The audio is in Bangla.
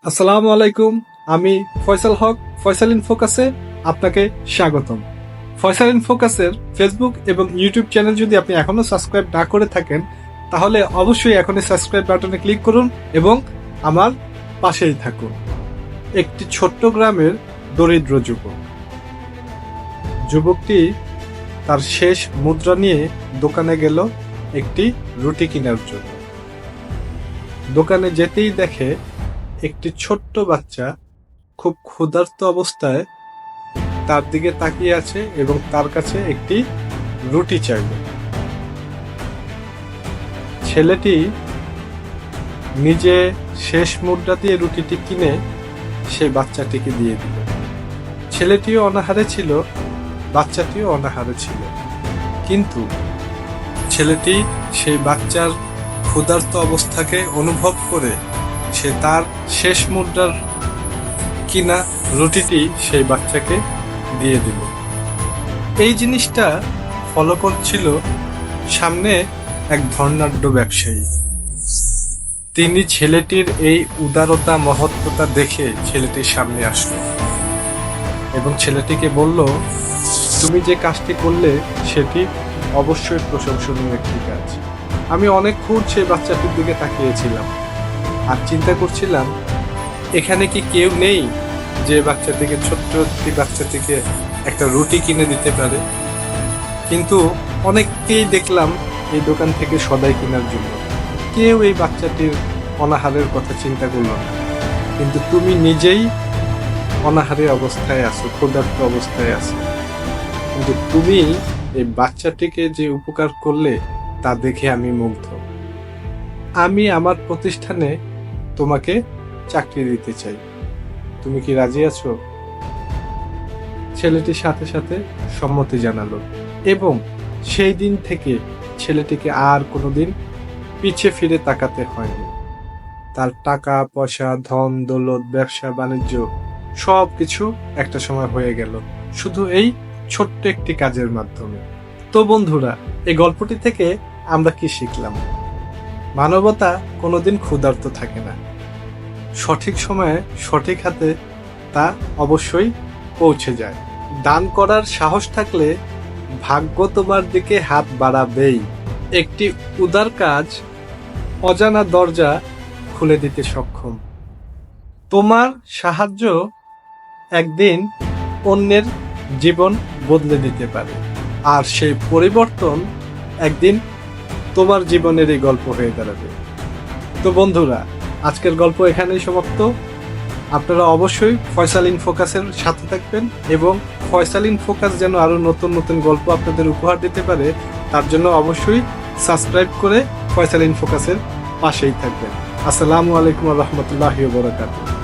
আসসালামু আলাইকুম। আমি ফয়সাল হক। ফয়সাল ইন ফোকাসে আপনাকে স্বাগতম। ফয়সাল ইন ফোকাসের ফেসবুক এবং ইউটিউব চ্যানেল যদি আপনি এখনো সাবস্ক্রাইব না করে থাকেন, তাহলে অবশ্যই এখনই সাবস্ক্রাইব বাটনে ক্লিক করুন এবং আমার পাশেই থাকুন। একটি ছোট্ট গ্রামের দরিদ্র যুবক। যুবকটি তার শেষ মুদ্রা নিয়ে দোকানে গেল একটি রুটি কেনার জন্য। দোকানে যেতেই দেখে একটি ছোট্ট বাচ্চা খুব ক্ষুধার্ত অবস্থায় তার দিকে তাকিয়ে আছে এবং তার কাছে একটি রুটি চাইল। ছেলেটি নিজে শেষ মুদ্রা দিয়ে রুটিটি কিনে সেই বাচ্চাটিকে দিয়ে দিল। ছেলেটিও অনাহারে ছিল, বাচ্চাটিও অনাহারে ছিল, কিন্তু ছেলেটি সেই বাচ্চার ক্ষুধার্ত অবস্থাকে অনুভব করে সে তার শেষ মুদ্রার কিনা রুটিটি সেই বাচ্চাকে দিয়ে দিল। এই জিনিসটা ফলো করছিল সামনে এক ধনাঢ্য ব্যবসায়ী। তিনি ছেলেটির এই উদারতা মহত্বতা দেখে ছেলেটির সামনে আসলো এবং ছেলেটিকে বলল, তুমি যে কাজটি করলে সেটি অবশ্যই প্রশংসনীয় একটি কাজ। আমি অনেকক্ষণ সেই বাচ্চাটির দিকে তাকিয়েছিলাম আর চিন্তা করছিলাম, এখানে কি কেউ নেই যে বাচ্চাটিকে, ছোট্ট একটি বাচ্চাটিকে একটা রুটি কিনে দিতে পারে? কিন্তু অনেককেই দেখলাম এই দোকান থেকে সদাই কেনার জন্য। কেউ এই বাচ্চাটির অনাহারের কথা চিন্তা করলো না। কিন্তু তুমি নিজেই অনাহারের অবস্থায় আছো, ক্ষুধার্ত অবস্থায় আছো, কিন্তু তুমি এই বাচ্চাটিকে যে উপকার করলে তা দেখে আমি মুগ্ধ। আমি আমার প্রতিষ্ঠানে তোমাকে চাকরি দিতে চাই, তুমি কি রাজি আছো? ছেলেটির সাথে সাথে সম্মতি জানালো এবং সেই দিন থেকে ছেলেটিকে আর কোনোদিন পিছে ফিরে তাকাতে হয়নি। তার টাকা পয়সা, ধন দৌলত, ব্যবসা বাণিজ্য সবকিছু একটা সময় হয়ে গেল শুধু এই ছোট্ট একটি কাজের মাধ্যমে। তো বন্ধুরা, এই গল্পটি থেকে আমরা কি শিখলাম? মানবতা কোনোদিন ক্ষুধার্ত থাকে না। সঠিক সময়ে সঠিক হাতে তা অবশ্যই পৌঁছে যায়। দান করার সাহস থাকলে ভাগ্য তোমার দিকে হাত বাড়াবেই। একটি উদার কাজ অজানা দরজা খুলে দিতে সক্ষম। তোমার সাহায্য একদিন অন্যের জীবন বদলে দিতে পারে, আর সেই পরিবর্তন একদিন তোমার জীবনেরই গল্প হয়ে দাঁড়াবে। তো বন্ধুরা, আজকের গল্প এখানেই সমাপ্ত। আপনারা অবশ্যই ফয়সাল ইন ফোকাসের সাথে থাকবেন এবং ফয়সাল ইন ফোকাস যেন আরো নতুন নতুন গল্প আপনাদের উপহার দিতে পারে, তার জন্য অবশ্যই সাবস্ক্রাইব করে ফয়সাল ইন ফোকাসের পাশেই থাকবেন। আসসালামু আলাইকুম ওয়া রাহমাতুল্লাহি ওয়া বারাকাতুহু।